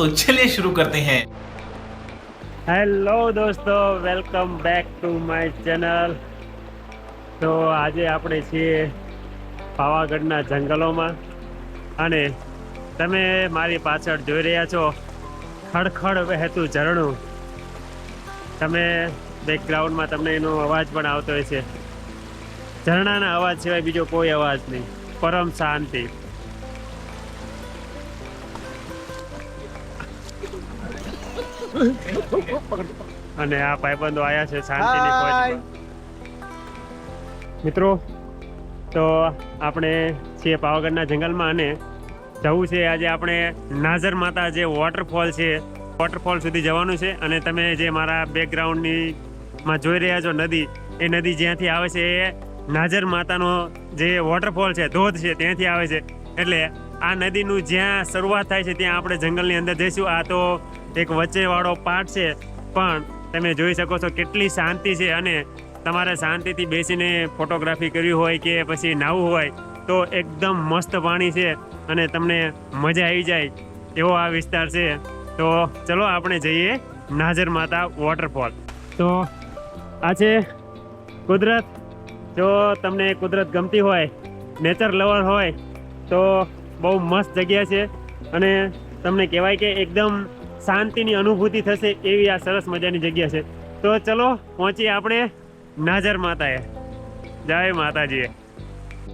तो चलिए शुरू करते हैं। હેલો દોસ્તો, welcome back to my channel. તો આજે આપણે છીએ પાવાગઢના જંગલોમાં અને તમે મારી પાછળ જોઈ રહ્યા છો ખડખડ વહેતું ઝરણું। તમે બેકગ્રાઉન્ડમાં તમને એનો અવાજ પણ આવતો હોય છે। ઝરણાના અવાજ સિવાય બીજો કોઈ અવાજ નહીં, પરમ શાંતિ। અને આ ભાઈબંધો આયા છે શાંતિની ખોજમાં। મિત્રો, તો આપણે છીએ પાવાગઢના જંગલમાં અને જવું છે આજે આપણે નાઝર માતા જે વોટરફોલ છે, વોટરફોલ સુધી જવાનું છે। અને તમે જે મારા બેકગ્રાઉન્ડની માં જોઈ રહ્યા છો નદી, એ નદી જ્યાંથી આવે છે એ નાઝર માતાનો જે વોટરફોલ છે, ધોધ છે, ત્યાંથી આવે છે। એટલે આ નદીનું જ્યાં શરૂઆત થાય છે ત્યાં આપણે જંગલની અંદર જઈશું। આ તો એક વચ્ચેવાળો પાર્ટ છે, પણ તમે જોઈ શકો છો કેટલી શાંતિ છે। અને તમારે શાંતિથી બેસીને ફોટોગ્રાફી કરવી હોય કે પછી નાહવું હોય તો એકદમ મસ્ત પાણી છે અને તમને મજા આવી જાય એવો આ વિસ્તાર છે। તો ચલો આપણે જઈએ નાઝર માતા વોટરફોલ। તો આ છે કુદરત। જો તમને કુદરત ગમતી હોય, નેચર લવર હોય તો બહુ મસ્ત જગ્યા છે અને તમને કહેવાય કે એકદમ શાંતિની અનુભૂતિ થશે એવી આ સરસ મજાની જગ્યા છે। તો ચલો પહોંચીએ આપણે નાઝર માતાએ। જય માતાજી।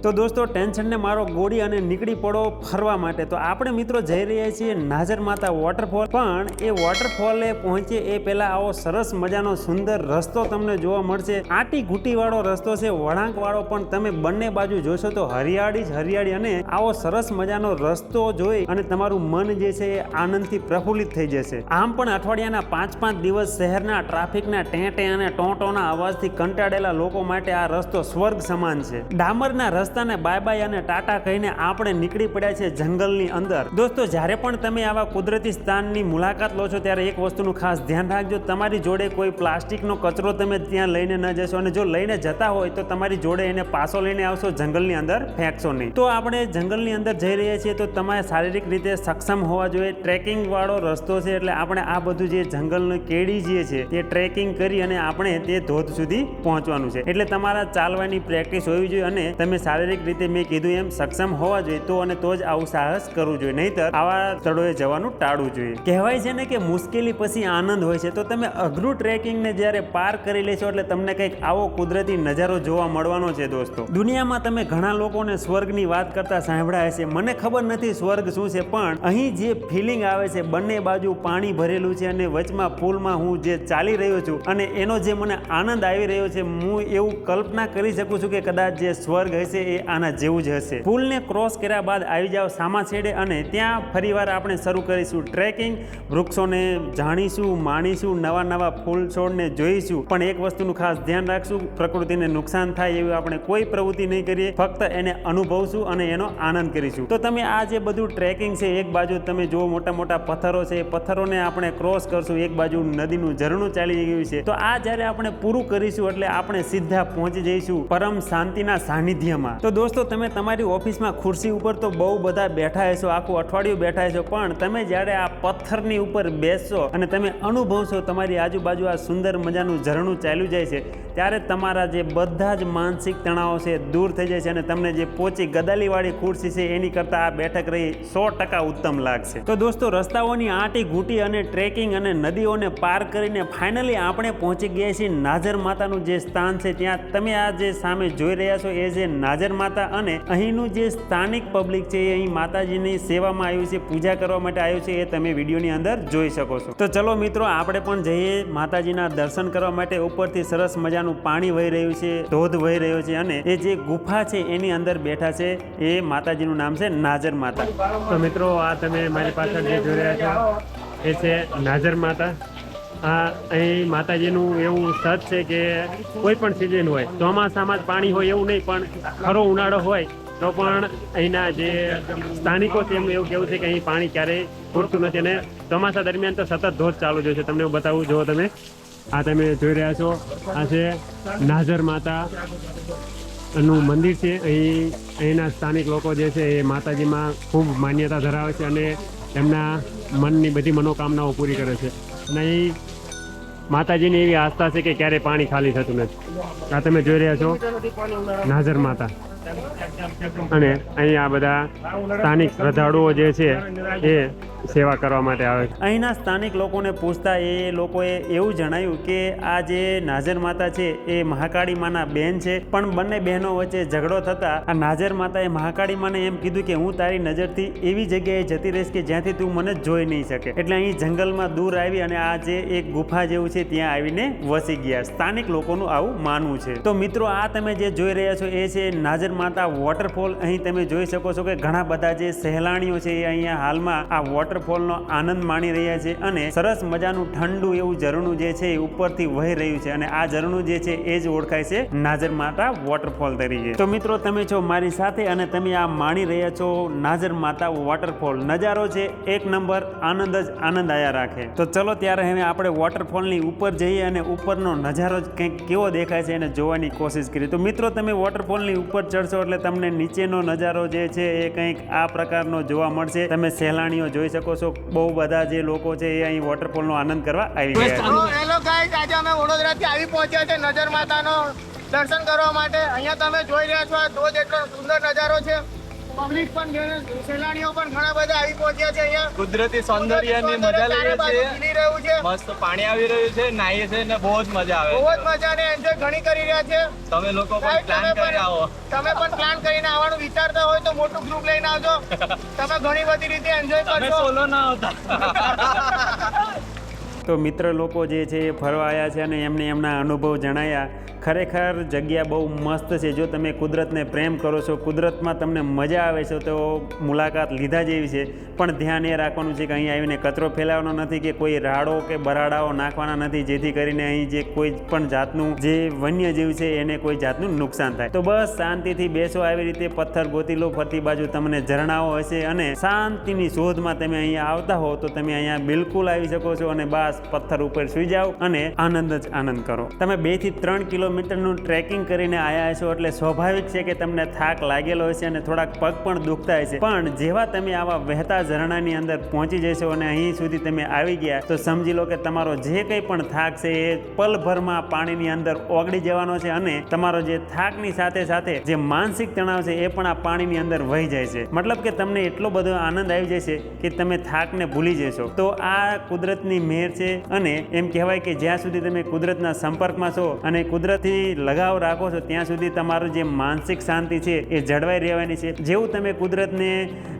તો દોસ્તો, ટેન્શનને મારો ગોળી અને નીકળી પડો ફરવા માટે। તો આપણે મિત્રો જઈ રહ્યા છીએ નાઝર માતા વોટરફોલ। પણ એ વોટરફોલે પહોંચીએ એ પહેલાં આવો સરસ મજાનો સુંદર રસ્તો તમને જોવા મળશે। આટી ઘૂંટીવાળો રસ્તો છે, વળાંકવાળો, પણ તમે બંને બાજુ જોશો તો હરિયાળી જ હરિયાળી। અને આવો સરસ મજાનો રસ્તો જોઈ અને તમારું મન જે છે એ આનંદથી પ્રફુલ્લિત થઈ જશે। આમ પણ અઠવાડિયાના 5-5 દિવસ શહેરના ટ્રાફિકના ટેંટે અને ટોંટોના અવાજથી કંટાળેલા લોકો માટે આ રસ્તો સ્વર્ગ સમાન છે। ડામરના રસ્તાને બાય બાય અને ટાટા કહીને આપણે નીકળી પડ્યા છે જંગલની અંદર। દોસ્તો, જ્યારે પણ તમે આવા કુદરતી સ્થાનની મુલાકાત લો છો ત્યારે એક વસ્તુનું ખાસ ધ્યાન રાખજો, તમારી જોડે કોઈ પ્લાસ્ટિકનો કચરો તમે ત્યાં લઈને ન જશો, અને જો લઈને જતા હોય તો તમારી જોડે એને પાછો લઈને આવશો, જંગલની અંદર ફેંકશો નહીં। તો આપણે જંગલની અંદર જઈ રહ્યા છીએ તો તમારે શારીરિક રીતે સક્ષમ હોવા જોઈએ। ટ્રેકિંગ વાળો રસ્તો છે એટલે આપણે આ બધું જે જંગલની કેડી જે છે તે ટ્રેકિંગ કરી અને આપણે તે ધોધ સુધી પહોંચવાનું છે। એટલે તમારા ચાલવાની પ્રેક્ટિસ હોવી જોઈએ અને તમે શારીરિક રીતે મેં કીધું એમ સક્ષમ હોવા જોઈએ તો અને તો જ આવું સાહસ કરવું જોઈએ, નહીંતર આવા સ્થળોએ જવાનું ટાળવું જોઈએ। કહેવાય છે ને કે મુશ્કેલી પછી આનંદ હોય છે। તો તમે અઘરું ટ્રેકિંગને જ્યારે પાર કરી લેશો એટલે તમને કંઈક આવો કુદરતી નજારો જોવા મળવાનો છે। દોસ્તો, દુનિયામાં તમે ઘણા લોકોને સ્વર્ગની વાત કરતા સાંભળ્યા હશે। મને ખબર નથી સ્વર્ગ શું છે, પણ અહીં જે ફિલિંગ આવે છે, બંને બાજુ પાણી ભરેલું છે અને વચમાં પુલમાં હું જે ચાલી રહ્યો છું અને એનો જે મને આનંદ આવી રહ્યો છે, હું એવું કલ્પના કરી શકું છું કે કદાચ જે સ્વર્ગ હશે એ આના જેવું જ હશે। પુલને ક્રોસ કર્યા બાદ આવી જાવ સામા છેડે અને ત્યાં ફરીવાર આપણે શરૂ કરીશું ટ્રેકિંગ। વૃક્ષોને જાણીશું, માણીશું, નવા નવા ફૂલ છોડને જોઈશું, પણ એક વસ્તુનું ખાસ ધ્યાન રાખશું, પ્રકૃતિને નુકસાન થાય એવી આપણે કોઈ પ્રવૃત્તિ નહીં કરીએ, ફક્ત એને અનુભવશું અને એનો આનંદ કરીશું। તો તમે આ જે બધું ટ્રેકિંગ છે, એક બાજુ તમે જુઓ મોટા મોટા પથ્થરો છે, એ પથ્થરોને આપણે ક્રોસ કરશું, એક બાજુ નદીનું ઝરણું ચાલી ગયું છે। તો આ જ્યારે આપણે પૂરું કરીશું એટલે આપણે સીધા પહોંચી જઈશું પરમ શાંતિના સાનિધ્યમાં। તો દોસ્તો, તમે તમારી ઓફિસમાં ખુરશી ઉપર તો બહુ બધા બેઠા હશો, આખું અઠવાડિયું બેઠા હશો, પણ તમે જ્યારે આ પથ્થરની ઉપર બેસશો અને તમે અનુભવશો તમારી આજુબાજુ આ સુંદર મજાનું ઝરણું ચાલ્યું જાય છે, ત્યારે તમારા જે બધા જ માનસિક તણાવો છે દૂર થઈ જાય છે અને તમને જે પોચી ગદાલીવાળી ખુરશી છે એની કરતાં આ બેઠક રહી 100% ઉત્તમ લાગશે। તો દોસ્તો, રસ્તાઓની આટી ઘૂંટી અને ટ્રેકિંગ અને નદીઓને પાર કરીને ફાઇનલી આપણે પહોંચી ગયા છીએ નાઝર માતાનું જે સ્થાન છે ત્યાં। તમે આ જે સામે જોઈ રહ્યા છો એ છે નાઝર માતા અને અહીંનું જે સ્થાનિક પબ્લિક છે એ અહીં માતાજીની સેવામાં આવ્યું છે, પૂજા કરવા માટે આવ્યું છે, એ તમે વિડીયોની અંદર જોઈ શકો છો। તો ચલો મિત્રો, આપણે પણ જઈએ માતાજીના દર્શન કરવા માટે। ઉપરથી સરસ મજાનું પાણી વહી રહ્યું છે, ધોધ વહી રહ્યો છે અને એ જે ગુફા છે એની અંદર બેઠા છે એ માતાજીનું નામ છે નાઝર માતા। તો મિત્રો, આ તમે મારી પાછળ જે જોઈ રહ્યા છો એ છે નાઝર માતા। અહીં માતાજીનું એવું સત છે કે કોઈ પણ સિઝન હોય, ચોમાસામાં જ પાણી હોય એવું નહીં, પણ ખરો ઉનાળો હોય તો પણ અહીંના જે સ્થાનિકો છે એમનું એવું કહેવું છે કે અહીં પાણી ક્યારેય ખૂટતું નથી અને ચોમાસા દરમિયાન તો સતત ધોધ ચાલુ જ છે। તમને હું બતાવું, જો તમે આ તમે જોઈ રહ્યા છો, આ છે નાઝર માતા નું મંદિર છે। અહીંના સ્થાનિક લોકો જે છે એ માતાજીમાં ખૂબ માન્યતા ધરાવે છે અને એમના મનની બધી મનોકામનાઓ પૂરી કરે છે. અને અહીં માતાજીની એવી આસ્થા છે કે ક્યારેય પાણી ખાલી થતું નથી. આ તમે જોઈ રહ્યા છો નાઝર માતા. અને અહીં આ બધા સ્થાનિક શ્રદ્ધાળુઓ જે છે એ સેવા કરવા માટે આવે છે. અહીંના સ્થાનિક લોકોને પૂછતા એ લોકોએ એવું જણાવ્યું કે આ જે નાઝર માતા છે એ મહાકાળી માના બેન છે, પણ બંને બહેનો વચ્ચે ઝઘડો થતા આ નાઝર માતાએ મહાકાળી માને એમ કીધું કે હું તારી નજરથી એવી જગ્યાએ જતી રહીશ કે જ્યાંથી તું મને જોઈ નહીં શકે. એટલે અહીં જંગલમાં દૂર આવી અને આ જે એક ગુફા જેવું છે ત્યાં આવીને વસી ગયા. સ્થાનિક લોકોનું આવું માનવું છે. તો મિત્રો આ તમે જે જોઈ રહ્યા છો એ છે નાઝર માતા વોટરફોલ. અહીં તમે જોઈ શકો છો કે ઘણા બધા જે સહેલાણીઓ છે એ અહીંયા હાલમાં આ વોટરફોલનો આનંદ માણી રહ્યા છે અને સરસ મજાનું ઠંડુ એવું ઝરણું જે છે એ ઉપરથી વહી રહ્યું છે. અને આ ઝરણું જે છે એ જ ઓળખાય છે નાઝર માતા વોટરફોલ તરીકે. તો મિત્રો તમે છો મારી સાથે અને તમે આ માણી રહ્યા છો નાઝર માતા વોટરફોલ. નજારો છે એક નંબર, આનંદ જ આનંદ આયા રાખે. તો ચલો ત્યારે હવે આપણે વોટરફોલની ઉપર જઈએ અને ઉપરનો નજારો જ કંઈક કેવો દેખાય છે એને જોવાની કોશિશ કરીએ. તો મિત્રો તમે વોટરફોલની ઉપર ચડશો એટલે તમને નીચેનો નજારો જે છે એ કંઈક આ પ્રકારનો જોવા મળશે. તમે સહેલાણીઓ જોઈ શકો છો, બહુ બધા જે લોકો છે એ અહીં વોટરફોલનો આનંદ કરવા આવી ગયા છે. હેલો ગાઈસ, આજે અમે વડોદરાથી આવી પહોંચ્યા છે નજર માતાનો દર્શન કરવા માટે. અહીંયા તમે જોઈ રહ્યા છો આ ધોધ એટલો સુંદર નજારો છે. પબ્લિક પણ સહેલાણીઓ પણ ઘણા બધા આવી પહોંચ્યા છે. અહીંયા કુદરતી સૌંદર્યની મજા લઈ રહ્યું છે. મસ્ત પાણી આવી રહ્યું છે, નાહીએ છે ને બહુ જ મજા આવે. બહુ જ મજા ને એન્જોય ઘણી કરી રહ્યા છે. તમે લોકો પણ પ્લાન કરી આવો. તમે પણ પ્લાન કરીને આવવાનું વિચારતા હોય તો મોટું ગ્રુપ લઈને આવજો. તમે ઘણી બધી રીતે એન્જોય તમે કરશો. સોલો ના આવતા. તો મિત્ર લોકો જે છે એ ફરવા આવ્યા છે અને એમને એમના અનુભવ જણાયા. ખરેખર જગ્યા બહુ મસ્ત છે. જો તમે કુદરતને પ્રેમ કરો છો, કુદરતમાં તમને મજા આવે છે તો મુલાકાત લીધા જેવી છે. પણ ધ્યાન એ રાખવાનું છે કે અહીં આવીને કચરો ફેલાવવાનો નથી કે કોઈ રાડો કે બરાડાઓ નાખવાના નથી, જેથી કરીને અહીં જે કોઈ પણ જાતનું જે વન્યજીવ છે એને કોઈ જાતનું નુકસાન થાય. તો બસ શાંતિથી બેસો, આવી રીતે પથ્થર ગોતી લો, ફરતી બાજુ તમને ઝરણાઓ હશે અને શાંતિની શોધમાં તમે અહીંયા આવતા હો તો તમે અહીંયા બિલકુલ આવી શકો છો અને બસ પથ્થર ઉપર સુઈ જાઓ અને આનંદ જ આનંદ કરો. તમે 2 થી 3 કિલોમીટરનું ટ્રેકિંગ કરીને આવ્યા છો એટલે સ્વાભાવિક છે કે તમને થાક લાગેલો હશે અને થોડાક પગ પણ દુખતા હશે. પણ જેવા તમે આવા વહેતા ઝરણાની અંદર પહોંચી જશો અને અહીં સુધી તમે આવી ગયા તો સમજી લો કે તમારો જે કંઈ પણ થાક છે એ પલભરમાં પાણીની અંદર ઓગળી જવાનો છે અને તમારો જે થાકની સાથે સાથે જે માનસિક તણાવ છે એ પણ આ પાણીની અંદર વહી જાય છે. મતલબ કે તમને એટલો બધો આનંદ આવી જશે કે તમે થાકને ભૂલી જશો. તો આ કુદરતની મહેર છે અને એમ કહેવાય કે જ્યાં સુધી તમે કુદરતના સંપર્કમાં છો અને કુદરતથી લગાવ રાખો છો ત્યાં સુધી તમારું જે માનસિક શાંતિ છે એ જળવાઈ રહેવાની છે. જેવું તમે કુદરતને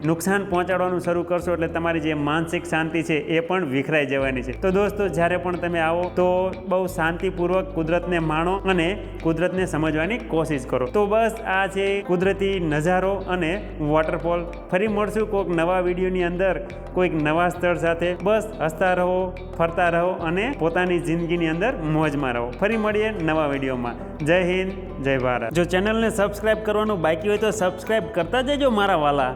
નુકસાન પહોંચાડવાનું શરૂ કરશો એટલે તમારી જે માનસિક શાંતિ છે એ પણ વિખરાઈ જવાની છે. તો દોસ્તો જ્યારે પણ તમે આવો તો બહુ શાંતિપૂર્વક કુદરતને માણો અને કુદરતને સમજવાની કોશિશ કરો. તો બસ આ છે કુદરતી નજારો અને વોટરફોલ. ફરી મળશું કોઈક નવા વિડીયોની અંદર કોઈક નવા સ્થળ સાથે. બસ હસતા રહો, ફરતા રહો અને પોતાની જિંદગીની અંદર મોજમાં રહો. ફરી મળીએ નવા વિડીયોમાં. જય હિન્દ, જય ભારત. જો ચેનલને સબસ્ક્રાઇબ કરવાનું બાકી હોય તો સબસ્ક્રાઇબ કરતા જજો મારા વાલા.